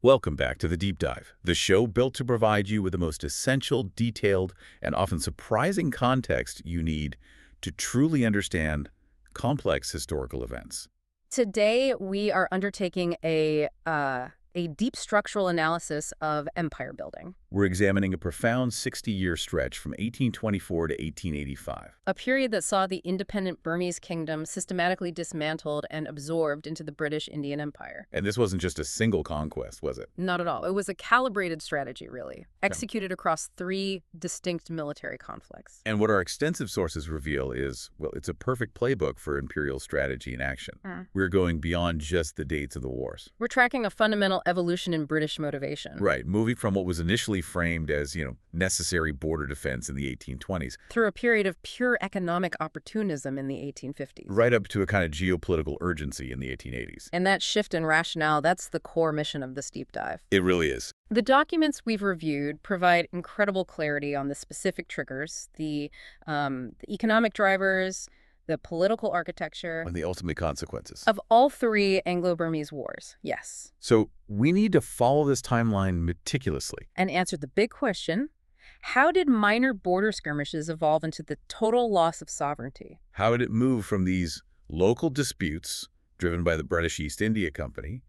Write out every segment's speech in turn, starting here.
Welcome back to The Deep Dive, the show built to provide you with the most essential, detailed, and often surprising context you need to truly understand complex historical events. Today, we are undertaking a deep structural analysis of empire building, We're examining a profound 60-year stretch from 1824 to 1885. a period that saw the independent Burmese kingdom systematically dismantled and absorbed into the British Indian Empire. And this wasn't just a single conquest, was it? Not at all. It was a calibrated strategy, really, executed across three distinct military conflicts. And what our extensive sources reveal is, well, it's a perfect playbook for imperial strategy in action. We're going beyond just the dates of the wars. We're tracking a fundamental evolution in British motivation. Right, moving from what was initially framed as, necessary border defense in the 1820s, Through a period of pure economic opportunism in the 1850s. right up to a kind of geopolitical urgency in the 1880s. And that shift in rationale, that's the core mission of this deep dive. It really is. The documents we've reviewed provide incredible clarity on the specific triggers, the economic drivers, the political architecture And the ultimate consequences. of all three Anglo-Burmese wars, yes. So we need to follow this timeline meticulously. And answer the big question, how did minor border skirmishes evolve into the total loss of sovereignty? How did it move from these local disputes driven by the British East India Company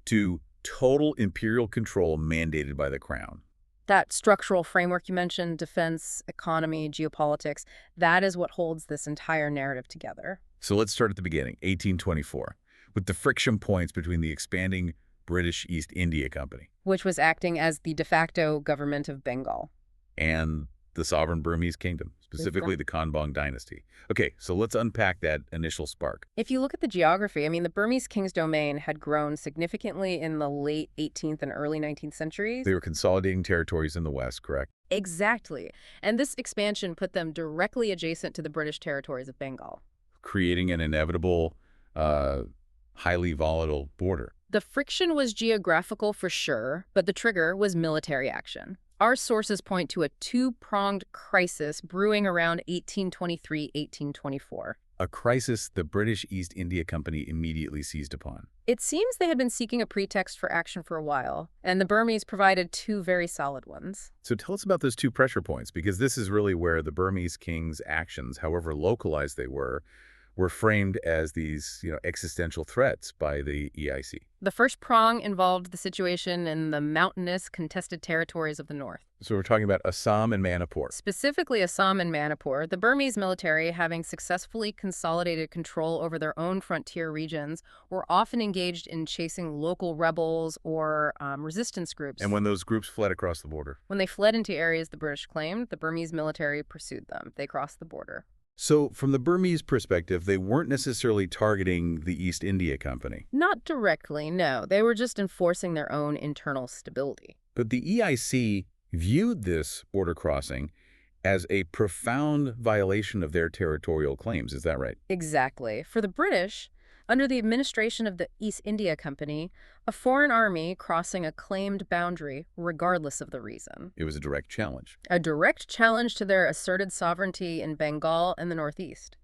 to total imperial control mandated by the Crown? That structural framework you mentioned, defense, economy, geopolitics, that is what holds this entire narrative together. So let's start at the beginning, 1824, with the friction points between the expanding British East India Company Which was acting as the de facto government of Bengal. and the sovereign Burmese kingdom, specifically the Konbaung dynasty. Okay, so let's unpack that initial spark. If you look at the geography, the Burmese king's domain had grown significantly in the late 18th and early 19th centuries. They were consolidating territories in the west, correct? Exactly. And this expansion put them directly adjacent to the British territories of Bengal. Creating an inevitable, highly volatile border. The friction was geographical for sure, but the trigger was military action. Our sources point to a two-pronged crisis brewing around 1823-1824. A crisis the British East India Company immediately seized upon. It seems they had been seeking a pretext for action for a while, and the Burmese provided two very solid ones. So tell us about those two pressure points, because this is really where the Burmese king's actions, however localized they were framed as these, existential threats by the EIC. The first prong involved the situation in the mountainous, contested territories of the north. So we're talking about Assam and Manipur. Specifically Assam and Manipur, the Burmese military, having successfully consolidated control over their own frontier regions, were often engaged in chasing local rebels or resistance groups. And when those groups fled across the border. When they fled into areas the British claimed, the Burmese military pursued them. They crossed the border. So from the Burmese perspective, they weren't necessarily targeting the East India Company. Not directly, no. They were just enforcing their own internal stability. But the EIC viewed this border crossing as a profound violation of their territorial claims. Is that right? Exactly. For the British, under the administration of the East India Company, a foreign army crossing a claimed boundary, regardless of the reason. It was a direct challenge. A direct challenge to their asserted sovereignty in Bengal and the Northeast.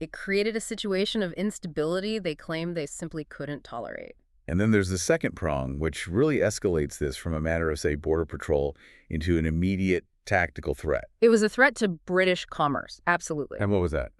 It created a situation of instability they claimed they simply couldn't tolerate. And then there's the second prong, which really escalates this from a matter of, say, border patrol into an immediate tactical threat. It was a threat to British commerce, absolutely. And what was that?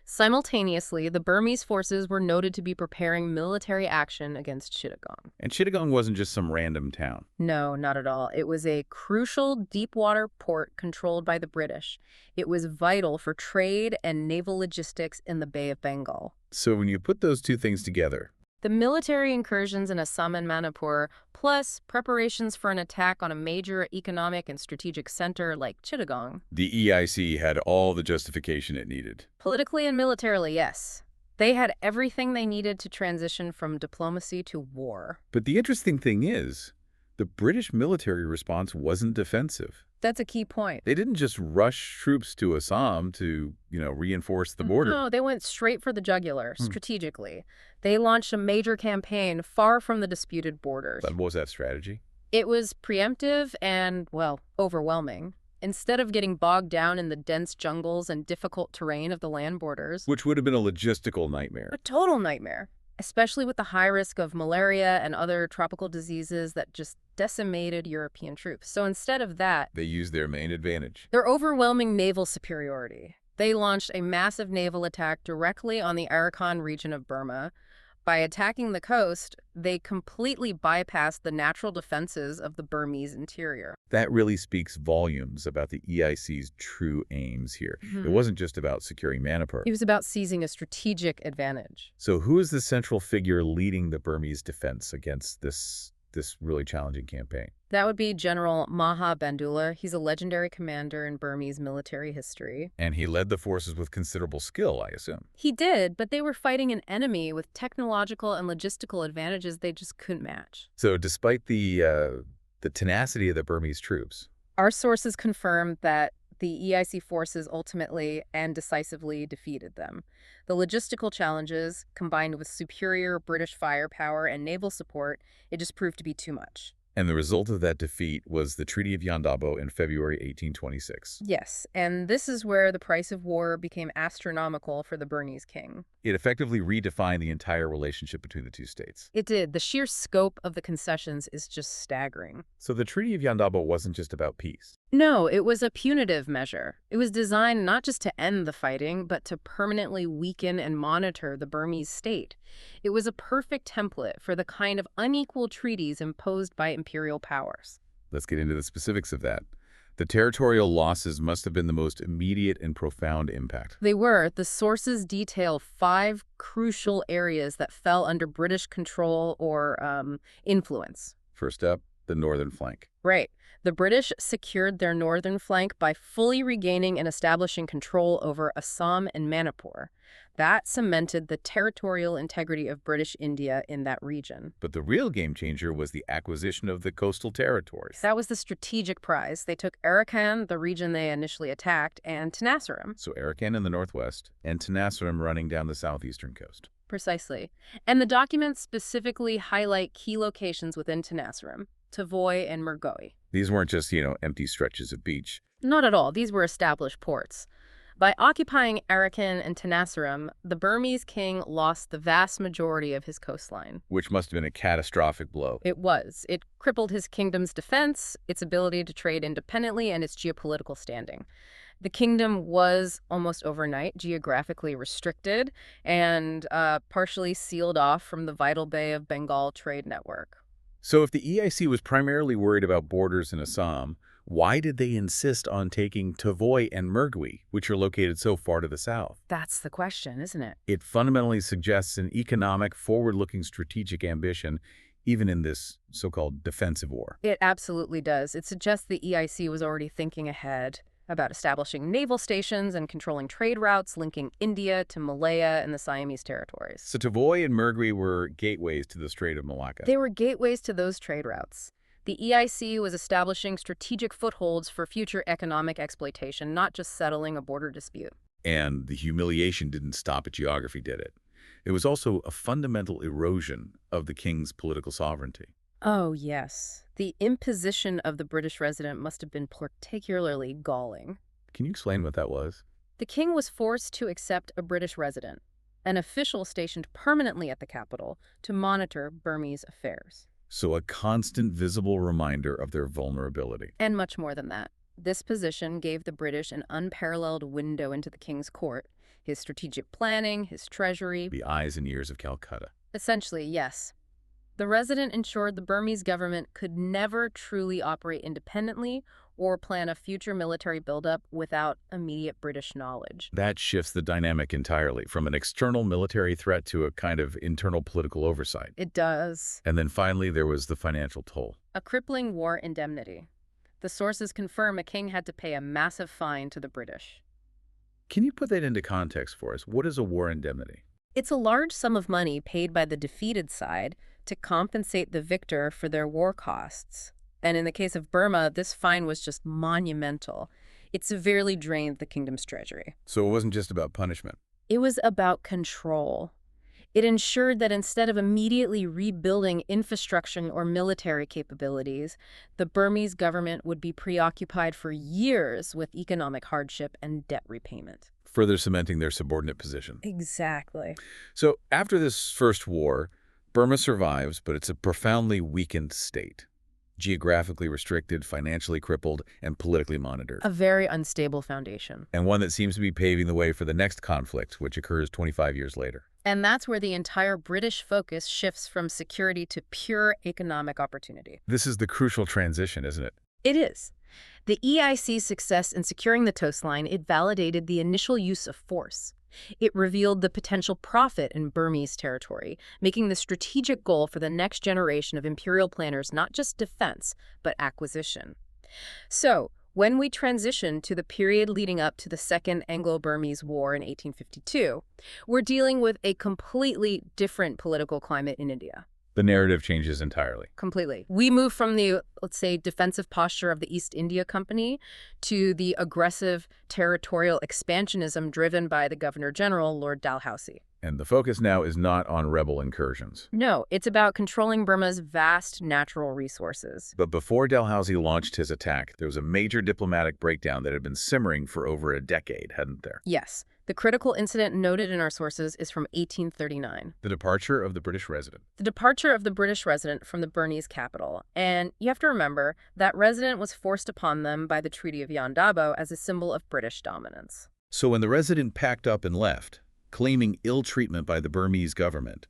Simultaneously, the Burmese forces were noted to be preparing military action against Chittagong. And Chittagong wasn't just some random town. No, not at all. It was a crucial deep-water port controlled by the British. It was vital for trade and naval logistics in the Bay of Bengal. So when you put those two things together, The military incursions in Assam and Manipur, plus preparations for an attack on a major economic and strategic center like Chittagong. the EIC had all the justification it needed. Politically and militarily, yes. They had everything they needed to transition from diplomacy to war. But the interesting thing is, the British military response wasn't defensive. That's a key point. They didn't just rush troops to Assam to, reinforce the border. No, they went straight for the jugular, strategically. They launched a major campaign far from the disputed borders. But what was that strategy? It was preemptive and, well, overwhelming. Instead of getting bogged down in the dense jungles and difficult terrain of the land borders, Which would have been a logistical nightmare. a total nightmare. especially with the high risk of malaria and other tropical diseases that just decimated European troops. So instead of that, They used their main advantage. their overwhelming naval superiority. They launched a massive naval attack directly on the Arakan region of Burma. By attacking the coast, they completely bypassed the natural defenses of the Burmese interior. That really speaks volumes about the EIC's true aims here. Mhm. It wasn't just about securing Manipur. It was about seizing a strategic advantage. So who is the central figure leading the Burmese defense against this really challenging campaign? That would be General Maha Bandula. He's a legendary commander in Burmese military history. And he led the forces with considerable skill, I assume. He did, but they were fighting an enemy with technological and logistical advantages they just couldn't match. So despite the tenacity of the Burmese troops, Our sources confirm that the EIC forces ultimately and decisively defeated them. The logistical challenges, combined with superior British firepower and naval support, it just proved to be too much. and the result of that defeat was the Treaty of Yandabo in February 1826. Yes, and this is where the price of war became astronomical for the Burmese king. It effectively redefined the entire relationship between the two states. It did. The sheer scope of the concessions is just staggering. So the Treaty of Yandabo wasn't just about peace. No, it was a punitive measure. It was designed not just to end the fighting, but to permanently weaken and monitor the Burmese state. It was a perfect template for the kind of unequal treaties imposed by imperial powers. Let's get into the specifics of that. The territorial losses must have been the most immediate and profound impact. They were. The sources detail 5 crucial areas that fell under British control or influence. First up, the northern flank. Right. The British secured their northern flank by fully regaining and establishing control over Assam and Manipur. That cemented the territorial integrity of British India in that region. But the real game changer was the acquisition of the coastal territories. That was the strategic prize. They took Arakan, the region they initially attacked, and Tenasserim. So Arakan in the northwest and Tenasserim running down the southeastern coast. Precisely. And the documents specifically highlight key locations within Tenasserim, Tavoy and Mergui. These weren't just, empty stretches of beach. Not at all. These were established ports. By occupying Arakan and Tenasserim, the Burmese king lost the vast majority of his coastline. Which must have been a catastrophic blow. It was. It crippled his kingdom's defense, its ability to trade independently, and its geopolitical standing. The kingdom was, almost overnight, geographically restricted and partially sealed off from the vital Bay of Bengal trade network. So if the EIC was primarily worried about borders in Assam, why did they insist on taking Tavoy and Mergui, which are located so far to the south? That's the question, isn't it? It fundamentally suggests an economic, forward-looking strategic ambition, even in this so-called defensive war. It absolutely does. It suggests the EIC was already thinking ahead about establishing naval stations and controlling trade routes linking India to Malaya and the Siamese territories. So Tavoy and Mergui were gateways to the Strait of Malacca. They were gateways to those trade routes. The EIC was establishing strategic footholds for future economic exploitation, not just settling a border dispute. And the humiliation didn't stop at geography, did it? It was also a fundamental erosion of the king's political sovereignty. Oh, yes. The imposition of the British resident must have been particularly galling. Can you explain what that was? The king was forced to accept a British resident, an official stationed permanently at the capital, to monitor Burmese affairs. So a constant visible reminder of their vulnerability. And much more than that. This position gave the British an unparalleled window into the king's court, his strategic planning, his treasury. The eyes and ears of Calcutta. Essentially, yes. The resident ensured the Burmese government could never truly operate independently or plan a future military buildup without immediate British knowledge. That shifts the dynamic entirely, from an external military threat to a kind of internal political oversight. It does. And then finally, there was the financial toll. A crippling war indemnity. The sources confirm a king had to pay a massive fine to the British. Can you put that into context for us? What is a war indemnity? It's a large sum of money paid by the defeated side to compensate the victor for their war costs. And in the case of Burma, this fine was just monumental. It severely drained the kingdom's treasury. So it wasn't just about punishment. It was about control. It ensured that instead of immediately rebuilding infrastructure or military capabilities, the Burmese government would be preoccupied for years with economic hardship and debt repayment. further cementing their subordinate position. Exactly. So after this first war, Burma survives, but it's a profoundly weakened state. Geographically restricted, financially crippled, and politically monitored. A very unstable foundation. And one that seems to be paving the way for the next conflict, which occurs 25 years later. And that's where the entire British focus shifts from security to pure economic opportunity. This is the crucial transition, isn't it? It is. The EIC's success in securing the coastline, it validated the initial use of force. It revealed the potential profit in Burmese territory, making the strategic goal for the next generation of imperial planners not just defense, but acquisition. So, when we transition to the period leading up to the Second Anglo-Burmese War in 1852, we're dealing with a completely different political climate in India. The narrative changes entirely. Completely. We move from the, let's say, defensive posture of the East India Company to the aggressive territorial expansionism driven by the Governor-General, Lord Dalhousie. And the focus now is not on rebel incursions. No, it's about controlling Burma's vast natural resources. But before Dalhousie launched his attack, there was a major diplomatic breakdown that had been simmering for over a decade, hadn't there? Yes. The critical incident noted in our sources is from 1839. The departure of the British resident. The departure of the British resident from the Burmese capital. And you have to remember, that resident was forced upon them by the Treaty of Yandabo as a symbol of British dominance. So when the resident packed up and left, claiming ill treatment by the Burmese government,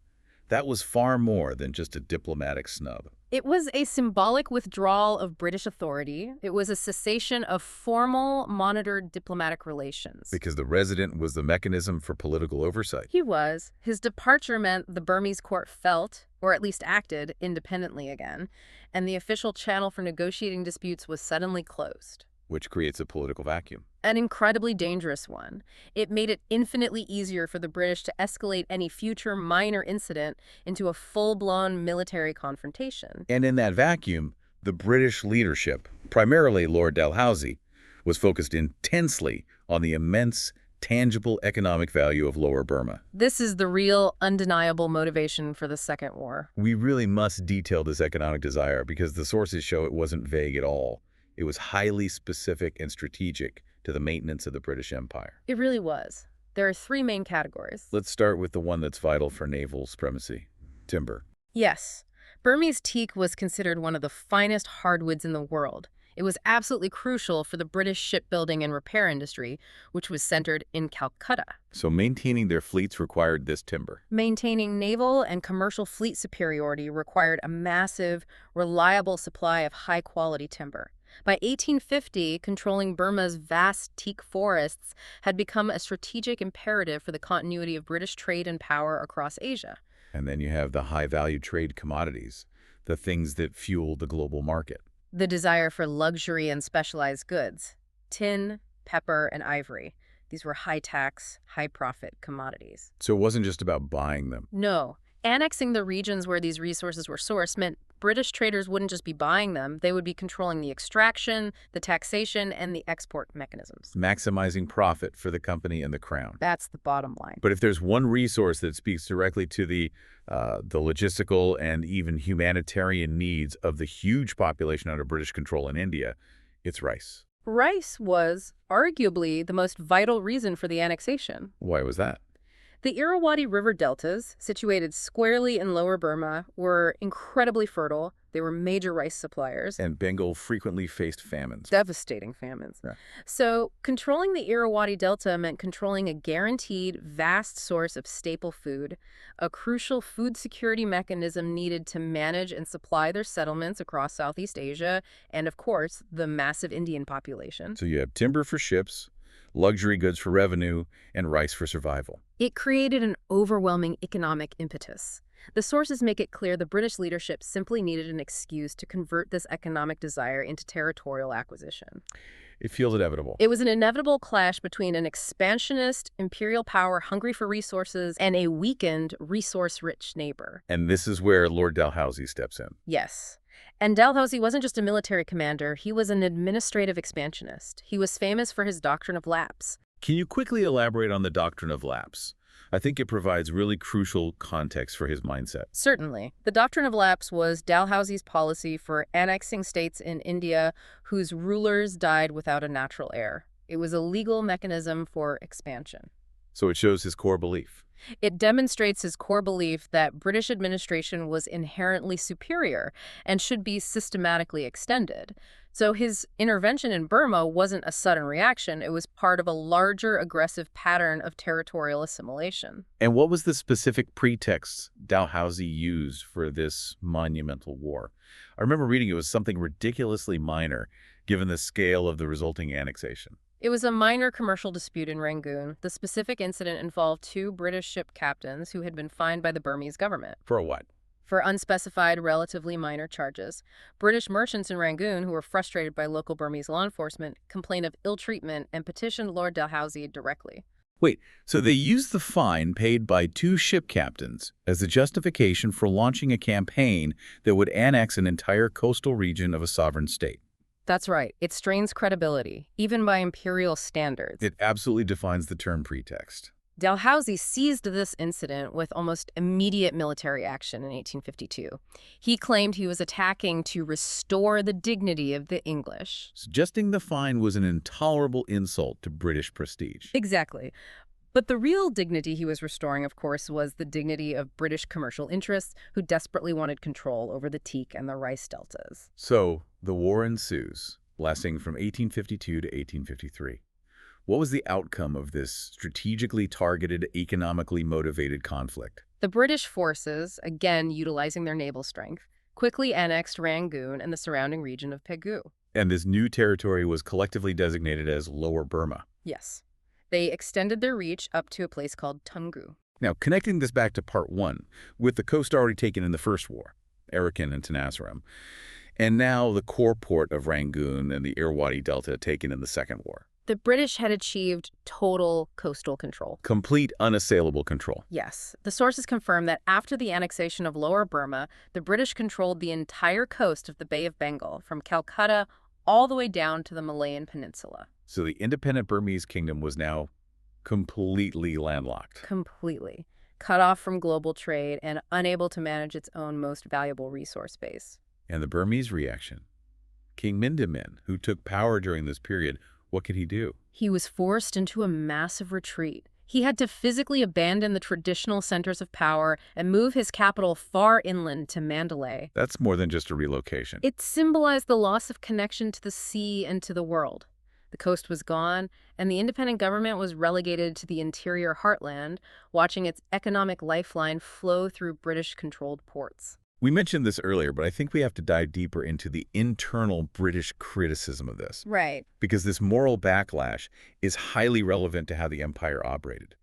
that was far more than just a diplomatic snub. It was a symbolic withdrawal of British authority. It was a cessation of formal, monitored diplomatic relations. Because the resident was the mechanism for political oversight. He was. His departure meant the Burmese court felt, or at least acted, independently again, and the official channel for negotiating disputes was suddenly closed. Which creates a political vacuum. An incredibly dangerous one. It made it infinitely easier for the British to escalate any future minor incident into a full-blown military confrontation. And in that vacuum, the British leadership, primarily Lord Dalhousie, was focused intensely on the immense, tangible economic value of Lower Burma. This is the real, undeniable motivation for the Second War. We really must detail this economic desire because the sources show it wasn't vague at all. It was highly specific and strategic to the maintenance of the British Empire. It really was. There are three main categories. Let's start with the one that's vital for naval supremacy: timber. Yes. Burmese teak was considered one of the finest hardwoods in the world. It was absolutely crucial for the British shipbuilding and repair industry, which was centered in Calcutta. So maintaining their fleets required this timber. Maintaining naval and commercial fleet superiority required a massive, reliable supply of high-quality timber. By 1850, controlling Burma's vast teak forests had become a strategic imperative for the continuity of British trade and power across Asia. And then you have the high-value trade commodities, the things that fuel the global market. The desire for luxury and specialized goods: tin, pepper, and ivory. These were high-tax, high-profit commodities. So it wasn't just about buying them. No. Annexing the regions where these resources were sourced meant British traders wouldn't just be buying them, they would be controlling the extraction, the taxation, and the export mechanisms. Maximizing profit for the company and the crown. That's the bottom line. But if there's one resource that speaks directly to the logistical and even humanitarian needs of the huge population under British control in India, it's rice. Rice was arguably the most vital reason for the annexation. Why was that? The Irrawaddy River deltas, situated squarely in Lower Burma, were incredibly fertile. They were major rice suppliers. And Bengal frequently faced famines. Devastating famines. Yeah. So controlling the Irrawaddy Delta meant controlling a guaranteed vast source of staple food, a crucial food security mechanism needed to manage and supply their settlements across Southeast Asia, and of course, the massive Indian population. So you have timber for ships, luxury goods for revenue, and rice for survival. It created an overwhelming economic impetus. The sources make it clear the British leadership simply needed an excuse to convert this economic desire into territorial acquisition. It feels inevitable. It was an inevitable clash between an expansionist imperial power hungry for resources and a weakened, resource-rich neighbor. And this is where Lord Dalhousie steps in. Yes. And Dalhousie wasn't just a military commander, he was an administrative expansionist. He was famous for his doctrine of lapse. Can you quickly elaborate on the doctrine of lapse? I think it provides really crucial context for his mindset. Certainly. The doctrine of lapse was Dalhousie's policy for annexing states in India whose rulers died without a natural heir. It was a legal mechanism for expansion. So it shows his core belief. It demonstrates his core belief that British administration was inherently superior and should be systematically extended. So his intervention in Burma wasn't a sudden reaction. It was part of a larger aggressive pattern of territorial assimilation. And what was the specific pretext Dalhousie used for this monumental war? I remember reading it was something ridiculously minor, given the scale of the resulting annexation. It was a minor commercial dispute in Rangoon. The specific incident involved two British ship captains who had been fined by the Burmese government For what? for unspecified, relatively minor charges. British merchants in Rangoon, who were frustrated by local Burmese law enforcement, complained of ill treatment and petitioned Lord Dalhousie directly. Wait, so they used the fine paid by two ship captains as a justification for launching a campaign that would annex an entire coastal region of a sovereign state. That's right. It strains credibility, even by imperial standards. It absolutely defines the term pretext. Dalhousie seized this incident with almost immediate military action in 1852. He claimed he was attacking to restore the dignity of the English. Suggesting the fine was an intolerable insult to British prestige. Exactly. But the real dignity he was restoring, of course, was the dignity of British commercial interests who desperately wanted control over the teak and the rice deltas. So, the war ensues, lasting from 1852 to 1853. What was the outcome of this strategically targeted, economically motivated conflict? The British forces, again utilizing their naval strength, quickly annexed Rangoon and the surrounding region of Pegu. And this new territory was collectively designated as Lower Burma. Yes. They extended their reach up to a place called Tungu. Now, connecting this back to Part 1, with the coast already taken in the First War, Arakan and Tenasserim, and now the core port of Rangoon and the Irrawaddy Delta taken in the Second War. The British had achieved total coastal control. Complete unassailable control. Yes. The sources confirm that after the annexation of Lower Burma, the British controlled the entire coast of the Bay of Bengal, from Calcutta all the way down to the Malayan Peninsula. So the independent Burmese kingdom was now completely landlocked. Completely. Cut off from global trade and unable to manage its own most valuable resource base. And the Burmese reaction? King Mindamin, who took power during this period, what could he do? He was forced into a massive retreat. He had to physically abandon the traditional centers of power and move his capital far inland to Mandalay. That's more than just a relocation. It symbolized the loss of connection to the sea and to the world. The coast was gone, and the independent government was relegated to the interior heartland, watching its economic lifeline flow through British-controlled ports. We mentioned this earlier, but I think we have to dive deeper into the internal British criticism of this. Right. Because this moral backlash is highly relevant to how the empire operated.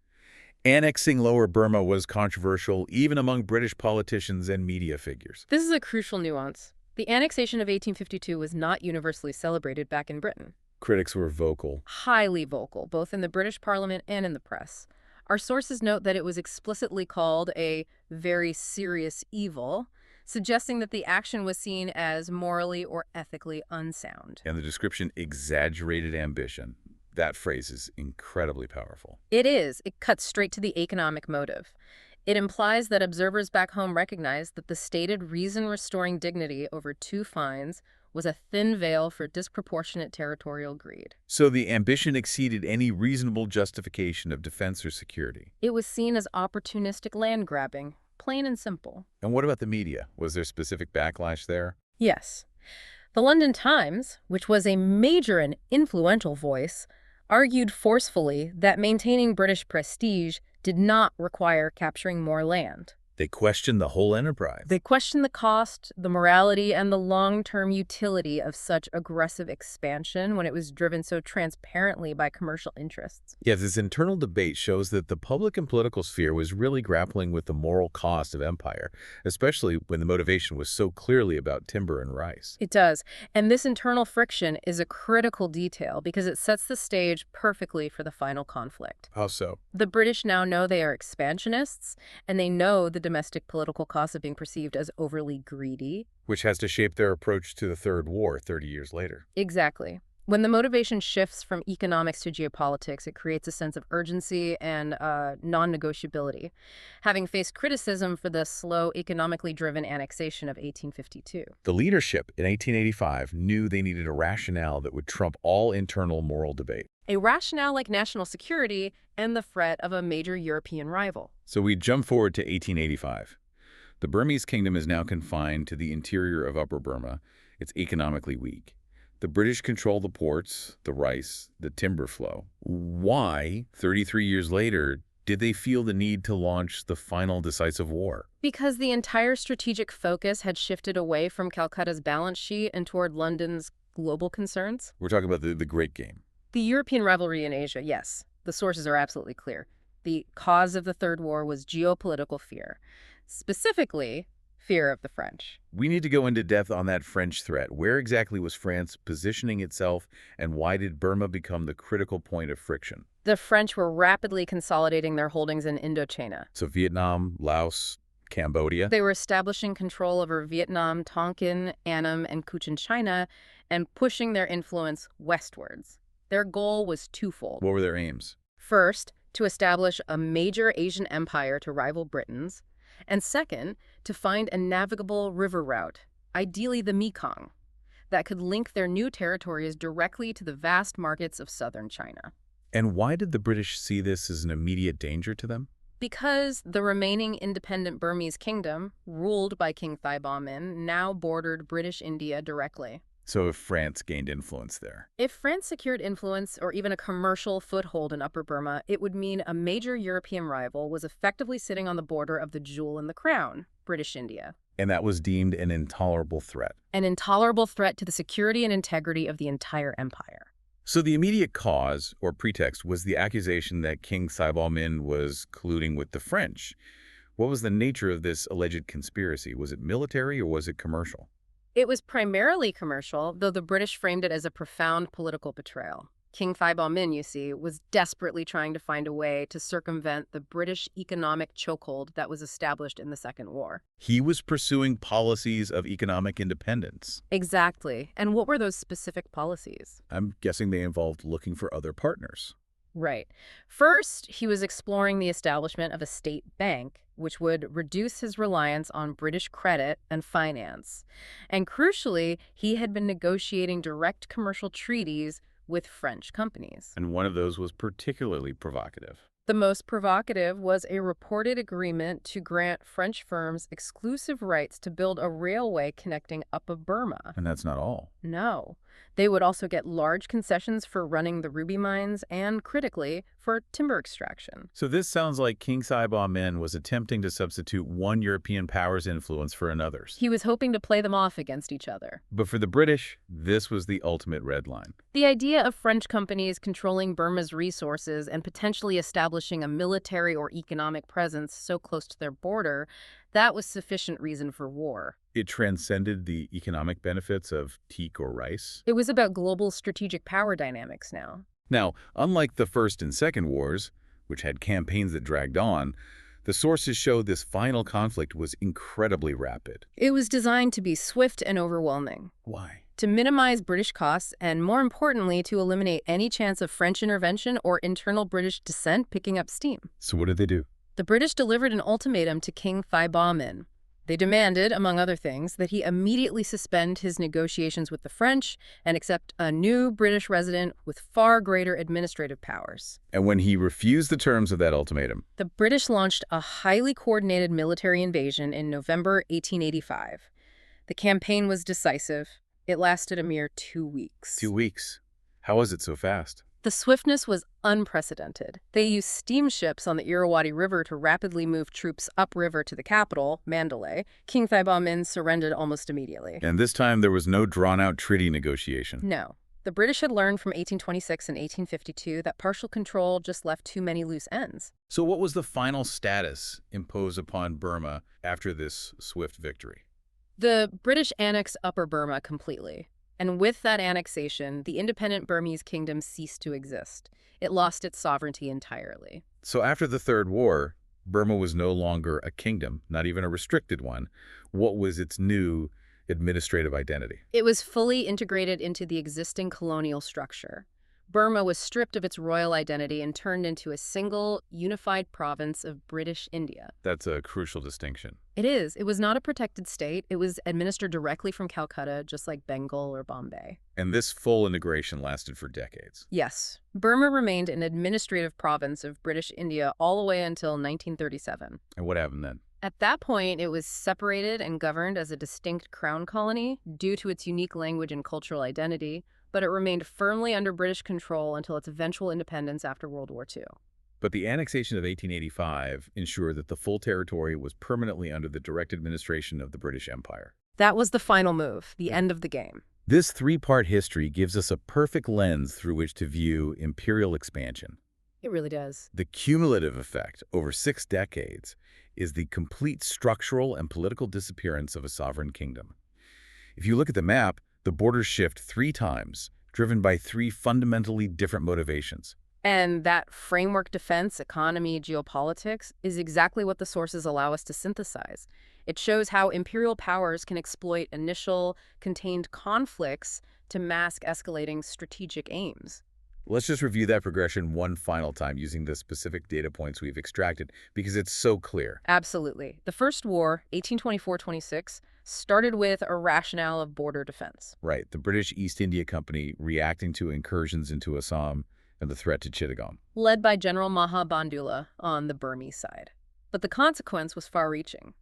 Annexing Lower Burma was controversial even among British politicians and media figures. This is a crucial nuance. The annexation of 1852 was not universally celebrated back in Britain. Critics were vocal. Highly vocal, both in the British Parliament and in the press. Our sources note that it was explicitly called a very serious evil, suggesting that the action was seen as morally or ethically unsound. And the description exaggerated ambition. That phrase is incredibly powerful. It is. It cuts straight to the economic motive. It implies that observers back home recognize that the stated reason restoring dignity over two fines was a thin veil for disproportionate territorial greed. So the ambition exceeded any reasonable justification of defense or security. It was seen as opportunistic land grabbing, plain and simple. And what about the media? Was there specific backlash there? Yes. The London Times, which was a major and influential voice, argued forcefully that maintaining British prestige did not require capturing more land. They questioned the whole enterprise. They questioned the cost, the morality, and the long-term utility of such aggressive expansion when it was driven so transparently by commercial interests. Yes, this internal debate shows that the public and political sphere was really grappling with the moral cost of empire, especially when the motivation was so clearly about timber and rice. It does. And this internal friction is a critical detail because it sets the stage perfectly for the final conflict. How so? The British now know they are expansionists, and they know the domestic political costs of being perceived as overly greedy. Which has to shape their approach to the Third War 30 years later. Exactly. When the motivation shifts from economics to geopolitics, it creates a sense of urgency and non-negotiability, having faced criticism for the slow, economically driven annexation of 1852. The leadership in 1885 knew they needed a rationale that would trump all internal moral debate. a rationale like national security and the threat of a major European rival. So we jump forward to 1885. The Burmese kingdom is now confined to the interior of Upper Burma. It's economically weak. The British control the ports, the rice, the timber flow. Why, 33 years later, did they feel the need to launch the final decisive war? Because the entire strategic focus had shifted away from Calcutta's balance sheet and toward London's global concerns. We're talking about the Great Game. The European rivalry in Asia, yes. The sources are absolutely clear. The cause of the Third War was geopolitical fear. Specifically, fear of the French. We need to go into depth on that French threat. Where exactly was France positioning itself, and why did Burma become the critical point of friction? The French were rapidly consolidating their holdings in Indochina. So Vietnam, Laos, Cambodia? They were establishing control over Vietnam, Tonkin, Annam, and Cochin China, and pushing their influence westwards. Their goal was twofold. What were their aims? First, to establish a major Asian empire to rival Britain's, and second, to find a navigable river route, ideally the Mekong, that could link their new territories directly to the vast markets of southern China. And why did the British see this as an immediate danger to them? Because the remaining independent Burmese kingdom, ruled by King Thibaw Min, now bordered British India directly. So if France gained influence there. If France secured influence or even a commercial foothold in Upper Burma, it would mean a major European rival was effectively sitting on the border of the jewel in the crown, British India. And that was deemed an intolerable threat. An intolerable threat to the security and integrity of the entire empire. So the immediate cause, or pretext, was the accusation that King Thibaw Min was colluding with the French. What was the nature of this alleged conspiracy? Was it military or was it commercial? It was primarily commercial, though the British framed it as a profound political betrayal. King Thibaw Min, you see, was desperately trying to find a way to circumvent the British economic chokehold that was established in the Second War. He was pursuing policies of economic independence. Exactly. And what were those specific policies? I'm guessing they involved looking for other partners. Right. First, he was exploring the establishment of a state bank, which would reduce his reliance on British credit and finance. And crucially, he had been negotiating direct commercial treaties with French companies. And one of those was particularly provocative. The most provocative was a reported agreement to grant French firms exclusive rights to build a railway connecting Upper Burma. And that's not all. No. They would also get large concessions for running the ruby mines and, critically, for timber extraction. So this sounds like King Thibaw Min was attempting to substitute one European power's influence for another's. He was hoping to play them off against each other. But for the British, this was the ultimate red line. The idea of French companies controlling Burma's resources and potentially establishing a military or economic presence so close to their border, that was sufficient reason for war. It transcended the economic benefits of teak or rice. It was about global strategic power dynamics now. Now, unlike the First and Second Wars, which had campaigns that dragged on, the sources show this final conflict was incredibly rapid. It was designed to be swift and overwhelming. Why? To minimize British costs and, more importantly, to eliminate any chance of French intervention or internal British dissent picking up steam. So what did they do? The British delivered an ultimatum to King Thibaw Min. They demanded, among other things, that he immediately suspend his negotiations with the French and accept a new British resident with far greater administrative powers. And when he refused the terms of that ultimatum, The British launched a highly coordinated military invasion in November 1885. The campaign was decisive. It lasted a mere 2 weeks. 2 weeks. How was it so fast? The swiftness was unprecedented. They used steamships on the Irrawaddy River to rapidly move troops upriver to the capital, Mandalay. King Thibaw Min surrendered almost immediately. And this time there was no drawn-out treaty negotiation. No. The British had learned from 1826 and 1852 that partial control just left too many loose ends. So what was the final status imposed upon Burma after this swift victory? The British annexed Upper Burma completely. And with that annexation, the independent Burmese kingdom ceased to exist. It lost its sovereignty entirely. So after the Third War, Burma was no longer a kingdom, not even a restricted one. What was its new administrative identity? It was fully integrated into the existing colonial structure. Burma was stripped of its royal identity and turned into a single, unified province of British India. That's a crucial distinction. It is. It was not a protected state. It was administered directly from Calcutta, just like Bengal or Bombay. And this full integration lasted for decades. Yes. Burma remained an administrative province of British India all the way until 1937. And what happened then? At that point, it was separated and governed as a distinct crown colony due to its unique language and cultural identity, but it remained firmly under British control until its eventual independence after World War II. But the annexation of 1885 ensured that the full territory was permanently under the direct administration of the British Empire. That was the final move, the end of the game. This three-part history gives us a perfect lens through which to view imperial expansion. It really does. The cumulative effect over 6 decades is the complete structural and political disappearance of a sovereign kingdom. If you look at the map, the borders shift 3 times, driven by 3 fundamentally different motivations. And that framework defense, economy, geopolitics is exactly what the sources allow us to synthesize. It shows how imperial powers can exploit initial, contained conflicts to mask escalating strategic aims. Let's just review that progression one final time using the specific data points we've extracted because it's so clear. Absolutely. The First War, 1824-26, started with a rationale of border defense. Right, the British East India Company reacting to incursions into Assam and the threat to Chittagong. Led by General Maha Bandula on the Burmese side. But the consequence was far-reaching.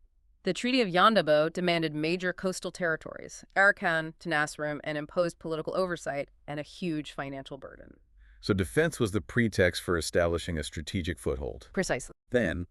The Treaty of Yandabo demanded major coastal territories, Arakan, Tenasserim, and imposed political oversight and a huge financial burden. So defense was the pretext for establishing a strategic foothold. Precisely. Then,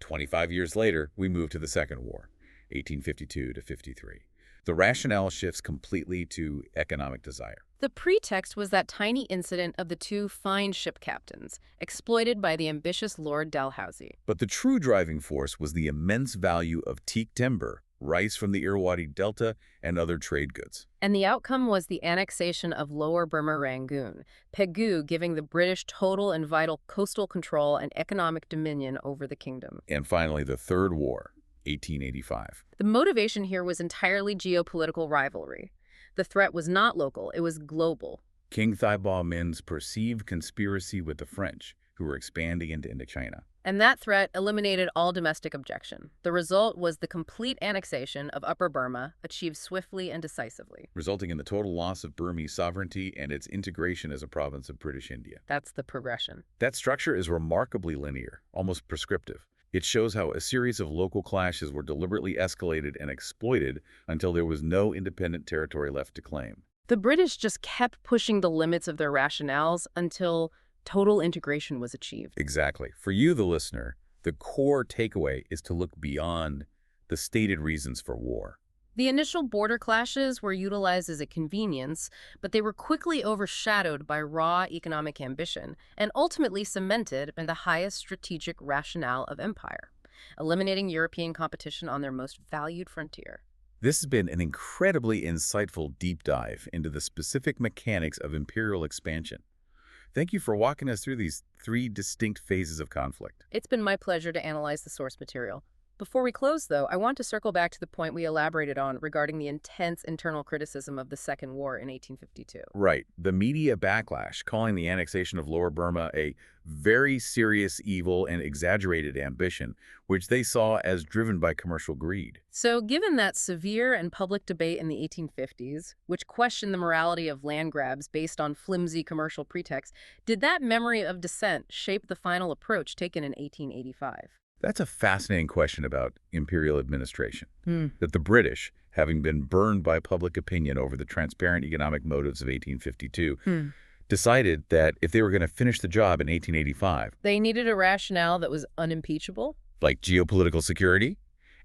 25 years later, we move to the Second War, 1852 to 53. The rationale shifts completely to economic desire. The pretext was that tiny incident of the 2 fine ship captains, exploited by the ambitious Lord Dalhousie. But the true driving force was the immense value of teak timber, rice from the Irrawaddy Delta, and other trade goods. And the outcome was the annexation of Lower Burma Rangoon, Pegu giving the British total and vital coastal control and economic dominion over the kingdom. And finally, the Third War, 1885. The motivation here was entirely geopolitical rivalry. The threat was not local, it was global. King Thibaw Min's perceived conspiracy with the French, who were expanding into Indochina. And that threat eliminated all domestic objection. The result was the complete annexation of Upper Burma, achieved swiftly and decisively. Resulting in the total loss of Burmese sovereignty and its integration as a province of British India. That's the progression. That structure is remarkably linear, almost prescriptive. It shows how a series of local clashes were deliberately escalated and exploited until there was no independent territory left to claim. The British just kept pushing the limits of their rationales until total integration was achieved. Exactly. For you, the listener, the core takeaway is to look beyond the stated reasons for war. The initial border clashes were utilized as a convenience, but they were quickly overshadowed by raw economic ambition and ultimately cemented in the highest strategic rationale of empire, eliminating European competition on their most valued frontier. This has been an incredibly insightful deep dive into the specific mechanics of imperial expansion. Thank you for walking us through these 3 distinct phases of conflict. It's been my pleasure to analyze the source material. Before we close, though, I want to circle back to the point we elaborated on regarding the intense internal criticism of the Second War in 1852. Right. The media backlash, calling the annexation of Lower Burma a very serious evil and exaggerated ambition, which they saw as driven by commercial greed. So given that severe and public debate in the 1850s, which questioned the morality of land grabs based on flimsy commercial pretexts, did that memory of dissent shape the final approach taken in 1885? That's a fascinating question about imperial administration. That the British, having been burned by public opinion over the transparent economic motives of 1852, decided that if they were going to finish the job in 1885, They needed a rationale that was unimpeachable. like geopolitical security,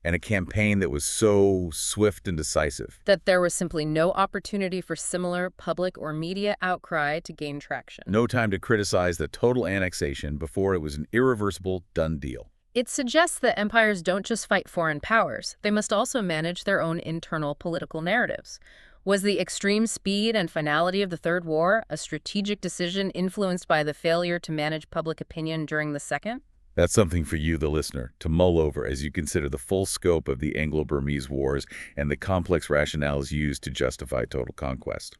and a campaign that was so swift and decisive. That there was simply no opportunity for similar public or media outcry to gain traction. No time to criticize the total annexation before it was an irreversible done deal. It suggests that empires don't just fight foreign powers, they must also manage their own internal political narratives. Was the extreme speed and finality of the Third War a strategic decision influenced by the failure to manage public opinion during the Second? That's something for you, the listener, to mull over as you consider the full scope of the Anglo-Burmese Wars and the complex rationales used to justify total conquest.